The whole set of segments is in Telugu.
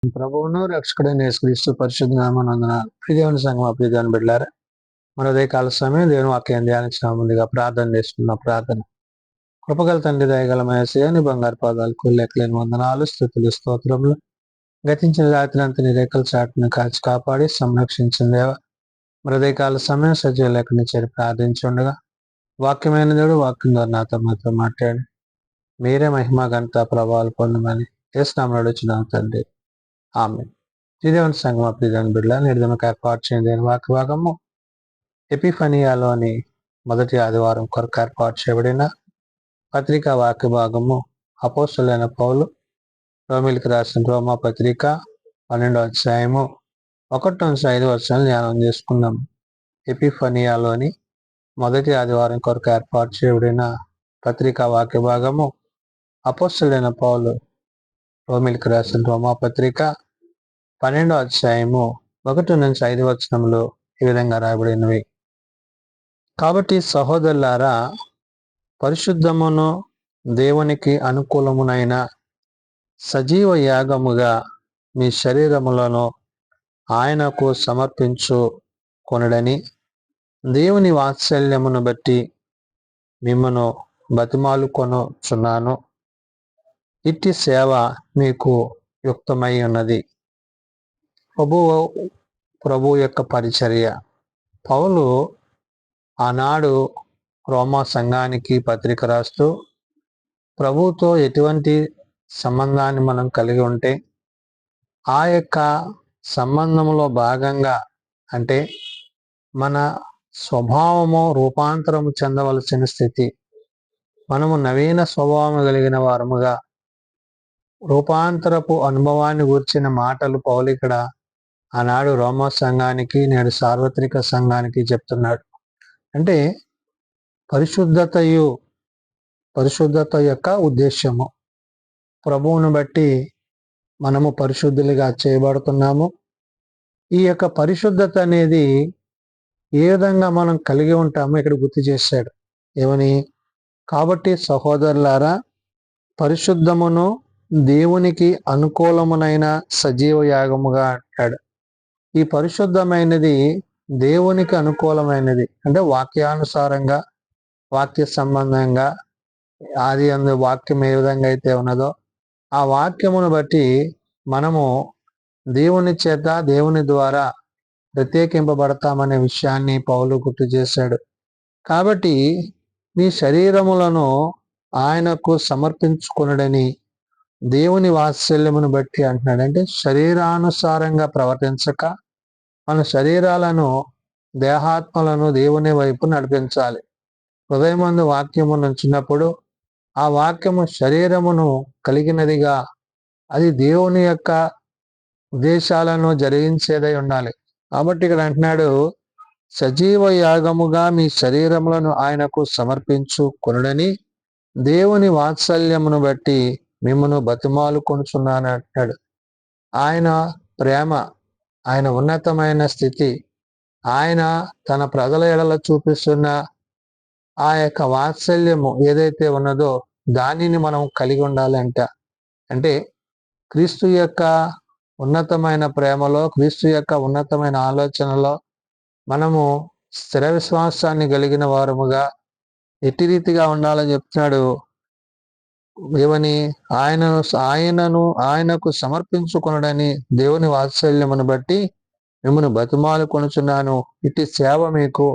ప్రభువును రక్షకుడైన యేసుక్రీస్తు పరిశుద్ధ నామమున ప్రియదేవుని సంగమా ప్రియదేవుని బిడ్డలారా, మన ఉదయకాల సమయం దేవుని వాక్యాన్ని ధ్యానించిన ముందుగా ప్రార్థన చేసుకున్న ప్రార్థన. కృపగల తండ్రి, దయగల యేసయ్య, నీ బంగారు పాదాలకు లెక్కలేని వందనాలు, స్తుతులు, స్తోత్రములు. గతించిన రాత్రి అంతా నీ రేఖల చాటును కాచి కాపాడి సంరక్షించిన దేవ, మన ఉదయకాల సమయం సజీవ లేఖని చేరి ప్రార్థించుండగా వాక్యమైన దేవుడు వాక్యం ద్వారా నాతో మాత్రం మాట్లాడి మీరే మహిమ ఘనత ప్రభావాలు పొందమని యేసునామమున అడుగుచున్నాను తండ్రి, ఆమె. దేవుని సంగమా ప్రియదేవుని బిడ్డల నిర్ధమకు ఏర్పాటు చేయని వాక్య భాగము ఎపిఫనియాలోని మొదటి ఆదివారం కొరకు ఏర్పాటు చేయబడిన పత్రికా వాక్య భాగము అపోస్తలుడైన పౌలు రోమీయులకు రాసిన రోమా పత్రిక 12వ అధ్యాయము 1-5 వచనాలు ధ్యానం చేసుకుందాం. ఎపిఫనియాలోని మొదటి ఆదివారం కొరకు ఏర్పాటు చేయబడిన పత్రికా వాక్య భాగము అపోస్తలుడైన పౌలు రోమీయులకు రాసిన రోమా పత్రిక 12వ అధ్యాయము 1-5 వచనములు ఈ విధంగా రాయబడినవి. కాబట్టి సహోదరులారా, పరిశుద్ధమును దేవునికి అనుకూలమునైన సజీవ యాగముగా మీ శరీరములను ఆయనకు సమర్పించుకొనుడని దేవుని వాత్సల్యమును బట్టి మిమ్మను బతిమాలుకొనుచున్నాను. ఇట్టి సేవ మీకు యుక్తమై ఉన్నది. ప్రభు యొక్క పరిచర్య. పౌలు ఆనాడు రోమా సంఘానికి పత్రిక రాస్తూ ప్రభువుతో ఎటువంటి సంబంధాన్ని మనం కలిగి ఉంటే ఆ యొక్క సంబంధంలో భాగంగా, అంటే మన స్వభావము రూపాంతరము చెందవలసిన స్థితి, మనము నవీన స్వభావం కలిగిన వారముగా రూపాంతరపు అనుభవాన్ని గూర్చిన మాటలు పౌలు ఇక్కడ ఆనాడు రోమా సంఘానికి, నేడు సార్వత్రిక సంఘానికి చెప్తున్నాడు. అంటే పరిశుద్ధత యొక్క ఉద్దేశము, ప్రభువును బట్టి మనము పరిశుద్ధులుగా చేయబడుతున్నాము. ఈ యొక్క పరిశుద్ధత అనేది ఏ విధంగా మనం కలిగి ఉంటామో ఇక్కడ గుర్తు చేశాడు. ఏమని? కాబట్టి సహోదరులారా, పరిశుద్ధమును దేవునికి అనుకూలమునైన సజీవ యాగముగా అంటాడు. ఈ పరిశుద్ధమైనది దేవునికి అనుకూలమైనది, అంటే వాక్యానుసారంగా, వాక్య సంబంధంగా, ఆది అందు వాక్యం ఏ విధంగా అయితే ఉన్నదో ఆ వాక్యమును బట్టి మనము దేవుని చేత, దేవుని ద్వారా ప్రత్యేకింపబడతామనే విషయాన్ని పౌలు గుర్తు చేశాడు. కాబట్టి మీ శరీరములను ఆయనకు సమర్పించుకొనుడని దేవుని వాత్సల్యమును బట్టి అంటున్నాడు. అంటే శరీరానుసారంగా ప్రవర్తించక మన శరీరాలను, దేహాత్మలను దేవుని వైపు నడిపించాలి. హృదయమందు వాక్యము నుంచినప్పుడు ఆ వాక్యము శరీరమును కలిగినదిగా, అది దేవుని యొక్క ఉద్దేశాలను జరిగించేదై ఉండాలి. కాబట్టి ఇక్కడ అంటున్నాడు, సజీవ యాగముగా మీ శరీరములను ఆయనకు సమర్పించుకొనుడని దేవుని వాత్సల్యమును బట్టి మిమ్మను బతిమాలుకొనుచున్నాను అంటాడు. ఆయన ప్రేమ, ఆయన ఉన్నతమైన స్థితి, ఆయన తన ప్రజల ఎడల చూపిస్తున్న ఆ యొక్క వాత్సల్యము ఏదైతే ఉన్నదో దానిని మనం కలిగి ఉండాలంట. అంటే క్రీస్తు యొక్క ఉన్నతమైన ప్రేమలో, క్రీస్తు యొక్క ఉన్నతమైన ఆలోచనలో మనము స్థిర విశ్వాసాన్ని కలిగిన వారముగా ఎట్టి రీతిగా ఉండాలని చెప్తున్నాడు. ఏమని? ఆయనకు సమర్పించుకొనుడని దేవుని వాత్సల్యమును బట్టి మిమ్మల్ని బతిమాలుకొనుచున్నాను. ఇట్టి సేవ మీకు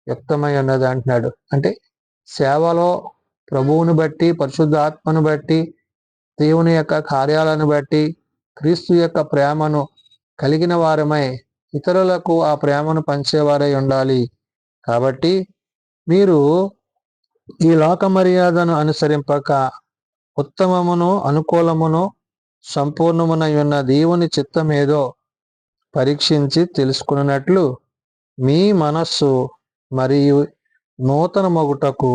యుక్తమై ఉన్నది అంటున్నాడు. అంటే సేవలో ప్రభువును బట్టి, పరిశుద్ధాత్మను బట్టి, దేవుని యొక్క కార్యాలను బట్టి, క్రీస్తు యొక్క ప్రేమను కలిగిన వారమై ఇతరులకు ఆ ప్రేమను పంచేవారై ఉండాలి. కాబట్టి మీరు ఈ లోక మర్యాదను అనుసరింపక ఉత్తమమును, అనుకూలమును, సంపూర్ణమునై ఉన్న దేవుని చిత్తమేదో పరీక్షించి తెలుసుకున్నట్లు మీ మనస్సు మరియు నూతన మొగుటకు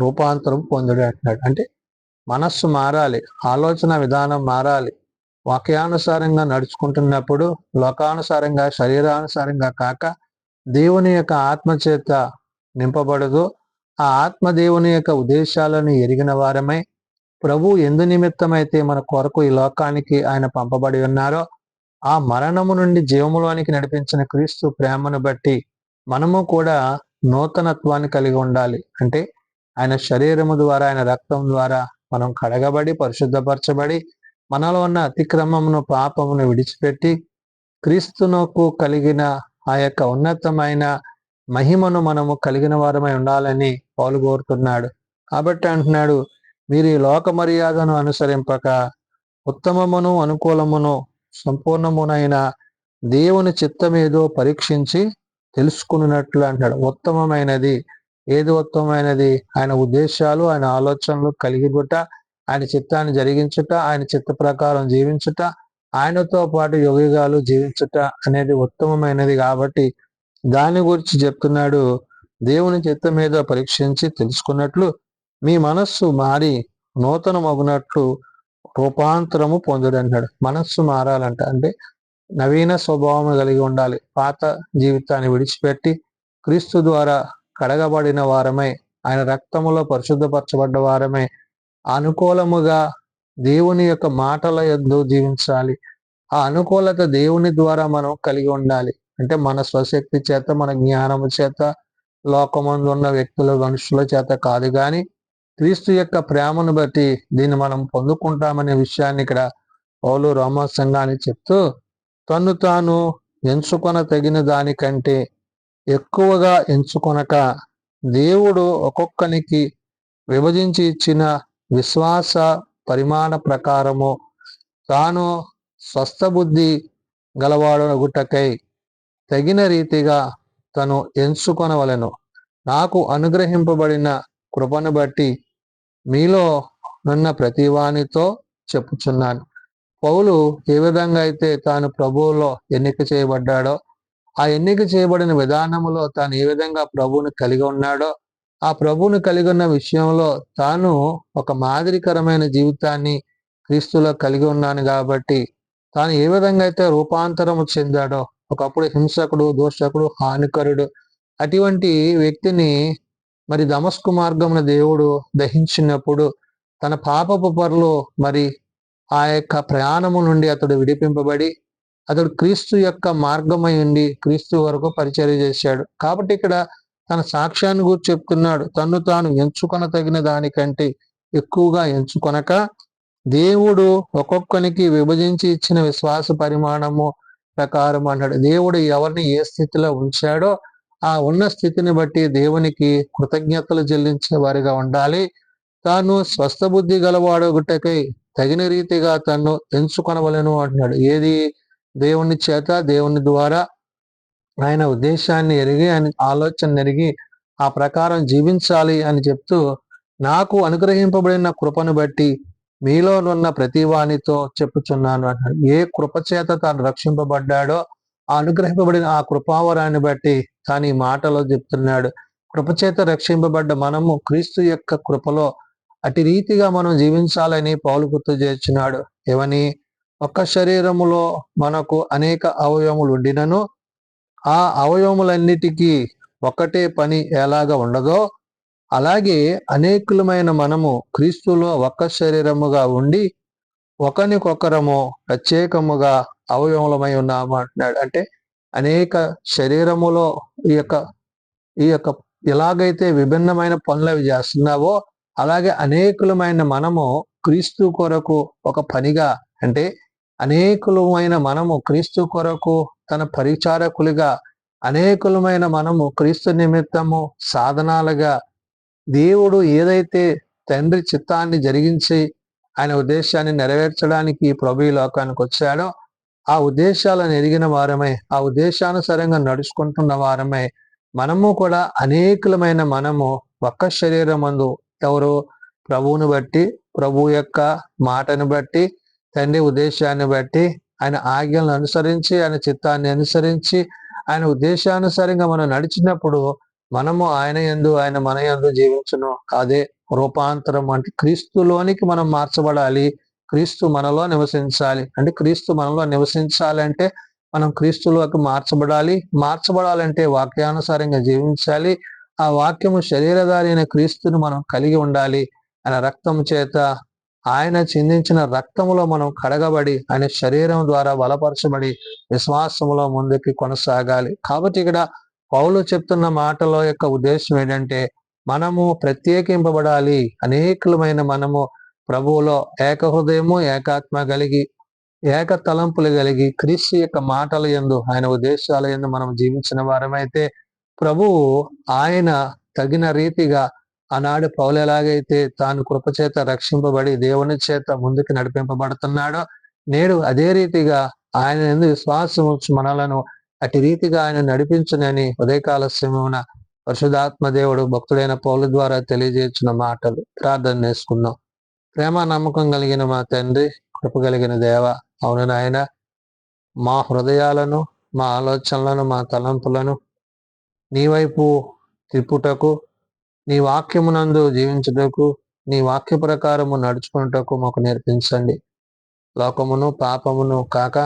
రూపాంతరం పొందుడు అంటున్నాడు. అంటే మనస్సు మారాలి, ఆలోచన విధానం మారాలి. వాక్యానుసారంగా నడుచుకుంటున్నప్పుడు లోకానుసారంగా, శరీరానుసారంగా కాక దేవుని యొక్క ఆత్మచేత నింపబడదు. ఆ ఆత్మ దేవుని యొక్క ఉద్దేశాలను ఎరిగిన వారమై, ప్రభు ఎందు నిమిత్తమైతే మన కొరకు ఈ లోకానికి ఆయన పంపబడి ఉన్నారో ఆ మరణము నుండి జీవములోనికి నడిపించిన క్రీస్తు ప్రేమను బట్టి మనము కూడా నూతనత్వాన్ని కలిగి ఉండాలి. అంటే ఆయన శరీరము ద్వారా, ఆయన రక్తం ద్వారా మనం కడగబడి, పరిశుద్ధపరచబడి, మనలో ఉన్న అతిక్రమమును, పాపమును విడిచిపెట్టి క్రీస్తునకు కలిగిన ఆ యొక్క ఉన్నతమైన మహిమను మనము కలిగిన వారమై ఉండాలని పౌలు కోరుతున్నాడు. కాబట్టి అంటున్నాడు, మీరు ఈ లోక మర్యాదను అనుసరింపక ఉత్తమమును, అనుకూలమును, సంపూర్ణమునైన దేవుని చిత్తమేదో పరీక్షించి తెలుసుకున్నట్లు అంటాడు. ఉత్తమమైనది ఏది? ఉత్తమమైనది ఆయన ఉద్దేశాలు, ఆయన ఆలోచనలు కలిగిబుట, ఆయన చిత్తాన్ని జరిగించుట, ఆయన చిత్త ప్రకారం జీవించుట, ఆయనతో పాటు యుగయుగాలు జీవించుట అనేది ఉత్తమమైనది. కాబట్టి దాని గురించి చెప్తున్నాడు. దేవుని చిత్తం మీద పరీక్షించి తెలుసుకున్నట్లు మీ మనస్సు మారి నూతన మగునట్లు రూపాంతరము పొందుడు అంటాడు. మనస్సు మారాలంట, అంటే నవీన స్వభావం కలిగి ఉండాలి. పాత జీవితాన్ని విడిచిపెట్టి క్రీస్తు ద్వారా కడగబడిన వారమై, ఆయన రక్తములో పరిశుద్ధపరచబడ్డ వారమై అనుకూలముగా దేవుని యొక్క మాటల యందు జీవించాలి. ఆ అనుకూలత దేవుని ద్వారా మనం కలిగి ఉండాలి. అంటే మన స్వశక్తి చేత, మన జ్ఞానము చేత, లోకమందు ఉన్న వ్యక్తుల మనుషుల చేత కాదు, కానీ క్రీస్తు యొక్క ప్రేమను బట్టి దీన్ని మనం పొందుకుంటామనే విషయాన్ని ఇక్కడ పౌలు రోమా సంఘానికి చెప్తూ, తను తాను ఎంచుకొన తగిన దానికంటే ఎక్కువగా ఎంచుకొనక దేవుడు ఒక్కొక్కనికి విభజించి ఇచ్చిన విశ్వాస పరిమాణ ప్రకారము తాను స్వస్థ బుద్ధి గలవాడగుటకై తగిన రీతిగా తను ఎంచుకొనవలెను. నాకు అనుగ్రహింపబడిన కృపను బట్టి మీలో నున్న ప్రతివానితో చెప్పుచున్నాను. పౌలు ఏ విధంగా అయితే తాను ప్రభువులో ఎన్నిక చేయబడ్డాడో, ఆ ఎన్నిక చేయబడిన విధానములో తాను ఏ విధంగా ప్రభువుని కలిగి ఉన్నాడో, ఆ ప్రభువుని కలిగి ఉన్న విషయంలో తాను ఒక మాదిరికరమైన జీవితాన్ని క్రీస్తులో కలిగి ఉన్నాను. కాబట్టి తాను ఏ విధంగా అయితే రూపాంతరము చెందాడో, ఒకప్పుడు హింసకుడు, దోషకుడు, హానికరుడు అటువంటి వ్యక్తిని మరి దమస్కు మార్గమున దేవుడు దహించినప్పుడు తన పాపపు పరులు మరి ఆ యొక్క ప్రయాణము నుండి అతడు విడిపింపబడి అతడు క్రీస్తు యొక్క మార్గమై ఉండి క్రీస్తు వరకు పరిచర్య చేశాడు. కాబట్టి ఇక్కడ తన సాక్ష్యాన్ని గురించి చెప్తున్నాడు. తన్ను తాను ఎంచుకొన తగిన దానికంటే ఎక్కువగా ఎంచుకొనక దేవుడు ఒక్కొక్కనికి విభజించి ఇచ్చిన విశ్వాస పరిమాణము ప్రకారం అన్నాడు. దేవుడు ఎవరిని ఏ స్థితిలో ఉంచాడో ఆ ఉన్న స్థితిని బట్టి దేవునికి కృతజ్ఞతలు చెల్లించే వారిగా ఉండాలి. తాను స్వస్థ బుద్ధి గలవాడొకటకై తగిన రీతిగా తను ఎంచుకొనవలెను అంటున్నాడు. ఏది? దేవుని చేత, దేవుని ద్వారా ఆయన ఉద్దేశాన్ని ఎరిగి, ఆయన ఆలోచన ఎరిగి ఆ ప్రకారం జీవించాలి అని చెప్తూ, నాకు అనుగ్రహింపబడిన కృపను బట్టి మీలోనున్న ప్రతి వానితో చెప్పుచున్నాను అంటాడు. ఏ కృప చేత తాను రక్షింపబడ్డాడో ఆ అనుగ్రహింపబడిన ఆ కృపావరాన్ని బట్టి తాను ఈ మాటలో చెప్తున్నాడు. కృపచేత రక్షింపబడ్డ మనము క్రీస్తు యొక్క కృపలో అటు రీతిగా మనం జీవించాలని పౌలు గుర్తు చేస్తున్నాడు. ఏమని? ఒక్క శరీరములో మనకు అనేక అవయవములు ఉండినను ఆ అవయవములన్నిటికీ ఒకటే పని ఎలాగ ఉండదో, అలాగే అనేకులమైన మనము క్రీస్తులో ఒక్క శరీరముగా ఉండి ఒకరికొకరము ప్రత్యేకముగా అవయవములమై ఉన్నాము అంటున్నాడు. అంటే అనేక శరీరములో ఈ యొక్క ఎలాగైతే విభిన్నమైన పనులు అవి చేస్తున్నావో, అలాగే అనేకులమైన మనము క్రీస్తు కొరకు ఒక పనిగా, అంటే అనేకులమైన మనము క్రీస్తు కొరకు తన పరిచారకులుగా, అనేకులమైన మనము క్రీస్తు నిమిత్తము సాధనాలుగా, దేవుడు ఏదైతే తండ్రి చిత్తాన్ని జరిగించి ఆయన ఉద్దేశాన్ని నెరవేర్చడానికి ప్రభు ఈ లోకానికి వచ్చాడో ఆ ఉద్దేశాలను ఎరిగిన వారమై, ఆ ఉద్దేశానుసారంగా నడుచుకుంటున్న వారమై మనము కూడా అనేకులమైన మనము ఒక్క శరీరమందు, ఎవరు? ప్రభువుని బట్టి, ప్రభు యొక్క మాటను బట్టి, తండ్రి ఉద్దేశాన్ని బట్టి, ఆయన ఆజ్ఞలను అనుసరించి, ఆయన చిత్తాన్ని అనుసరించి, ఆయన ఉద్దేశానుసారంగా మనం నడిచినప్పుడు మనము ఆయన యందు, ఆయన మన యందు జీవించును. అదే రూపాంతరం. అంటే క్రీస్తులోనికి మనం మార్చబడాలి. క్రీస్తు మనలో నివసించాలి. అంటే క్రీస్తు మనలో నివసించాలంటే మనం క్రీస్తులోకి మార్చబడాలి. మార్చబడాలంటే వాక్యానుసారంగా జీవించాలి. ఆ వాక్యము శరీరధారి అయిన క్రీస్తును మనం కలిగి ఉండాలి. ఆయన రక్తం చేత ఆయన చిందించిన రక్తములో మనం కడగబడి ఆయన శరీరం ద్వారా బలపరచబడి విశ్వాసములో ముందుకి కొనసాగాలి. కాబట్టి ఇక్కడ పౌలు చెప్తున్న మాటల యొక్క ఉద్దేశం ఏంటంటే మనము ప్రత్యేకింపబడాలి. అనేకులమైన మనము ప్రభువులో ఏక హృదయము ఏకాత్మ కలిగి ఏక తలంపులు కలిగి క్రీస్తు యొక్క మాటల యందు ఆయన ఉద్దేశాల యందు మనం జీవించిన వారమైతే ప్రభువు ఆయన తగిన రీతిగా ఆనాడు పౌలు ఎలాగైతే తాను కృపచేత రక్షింపబడి దేవుని చేత ముందుకు నడిపింపబడుతున్నాడో నేడు అదే రీతిగా ఆయన యందు విశ్వాసం ఉంచి మనలను అటు రీతిగా ఆయన నడిపించునని ఉదయకాల సమయమున పరిశుధాత్మ దేవుడు భక్తుడైన పౌలు ద్వారా తెలియజేసిన మాటలు. ప్రార్థన చేసుకుందాం. ప్రేమ నమ్మకం కలిగిన మా తండ్రి, కృప కలిగిన దేవ, అవును నాయన, మా హృదయాలను, మా ఆలోచనలను, మా తలంపులను నీ వైపు తిప్పుటకు, నీ వాక్యమునందు జీవించుటకు, నీ వాక్య ప్రకారము నడుచుకున్నటకు మాకు నేర్పించండి. లోకమును పాపమును కాక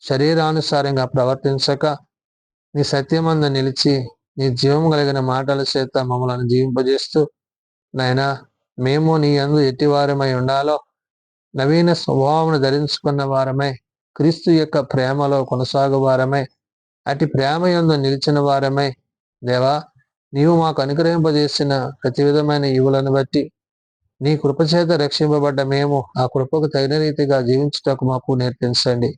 శరీరానుసారంగా ప్రవర్తించక నీ సత్యమందు నిలిచి నీ జీవం కలిగిన మాటల చేత మమ్మల్ని జీవింపజేస్తూ నాయనా మేము నీ యందు ఎట్టివారమై ఉండాలో నవీన స్వభావమును ధరించుకున్న వారమై క్రీస్తు యొక్క ప్రేమలో కొనసాగు వారమై అటు ప్రేమ యందు నిలిచిన వారమై దేవా నీవు మాకు అనుగ్రహింపజేసిన ప్రతి విధమైన ఈవులను బట్టి నీ కృపచేత రక్షింపబడ్డ మేము ఆ కృపకు తగిన రీతిగా జీవించుటకు మాకు నేర్పించండి.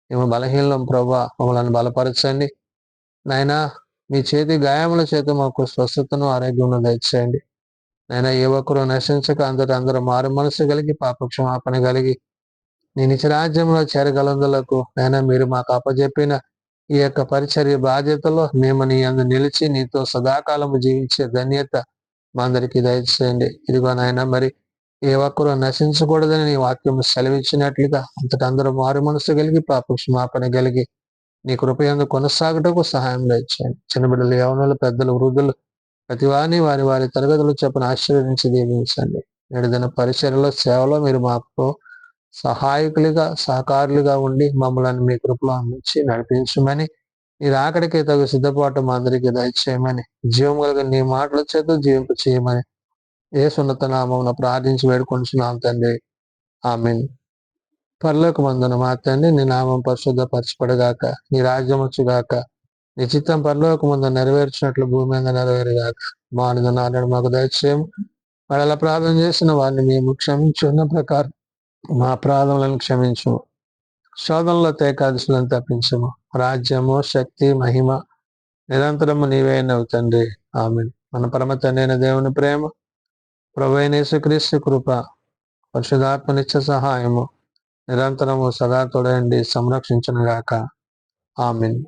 మేము బలహీనం ప్రభా, మమ్మల్ని బలపరచండి నాయనా. మీ చేతి గాయముల చేత మాకు స్వస్థతను ఆరోగ్యమును దయచేయండి నాయనా. ఏ ఒక్కరూ నశించక అందరూ మారు మనసు కలిగి పాప క్షమాపణ కలిగి నీ నిత్య రాజ్యంలో చేరగలందులకు నాయనా మీరు మాకు అప్పజెప్పిన ఈ యొక్క పరిచర్య బాధ్యతలో మేము నీ అందు నిలిచి నీతో సదాకాలము జీవించే ధన్యత మా అందరికీ దయచేయండి. ఇదిగో నాయన, మరి ఏ ఒక్కరూ నశించకూడదని నీ వాక్యం సెలవిచ్చినట్లుగా అంతటా అందరూ మారు మనసు కలిగి పాప క్షమాపణ కలిగి నీ కృపయందు కొనసాగుటకు సహాయం దయచేయండి. చిన్న బిడ్డలు, యవనులు, పెద్దలు, వృద్ధులు ప్రతి వారిని వారి వారి తరగతులు చెప్పని ఆశీర్వదించి దీవించండి. నేడుదిన పరిచర్యలో సేవలో మీరు మాకు సహాయకులుగా సహకారులుగా ఉండి మమ్మల్ని మీ కృపలో అందించి నడిపించమని, మీరు ఆఖరికి తగు సిద్ధపాటు మా అందరికీ దయచేయమని, జీవం కలిగిన నీ మాటల చేత జీవింపు చేయమని యేసున్నత నామమున ప్రార్థించి వేడుకొంచున్నాం తండ్రి. ఆమేన్. పరలోకమందున మా తండ్రి, నీ నామం పరిశుద్ధపరచబడుగాక, నీ రాజ్యం వచ్చుగాక, నీ చిత్తం పరలోకమందు నెరవేర్చినట్లు భూమి మీద నెరవేరుగాక. మా అనుదిన మాకు దయచేయము. మరలా ప్రార్థన చేసిన వారిని మేము క్షమించున్న ప్రకారం మా అపరాధములను క్షమించు. శోధనలో తేకాదశులను తప్పించము. రాజ్యము, శక్తి, మహిమ నిరంతరము నీవేనవు తండ్రి. ఆమేన్. మన పరమ తండ్రి అయిన దేవుని ప్రేమ, ప్రభువైన యేసుక్రీస్తు కృప, పరిశుద్ధాత్మ నిత్య సహాయము నిరంతరము సదా తోడయండి సంరక్షించునుగాక. ఆమేన్.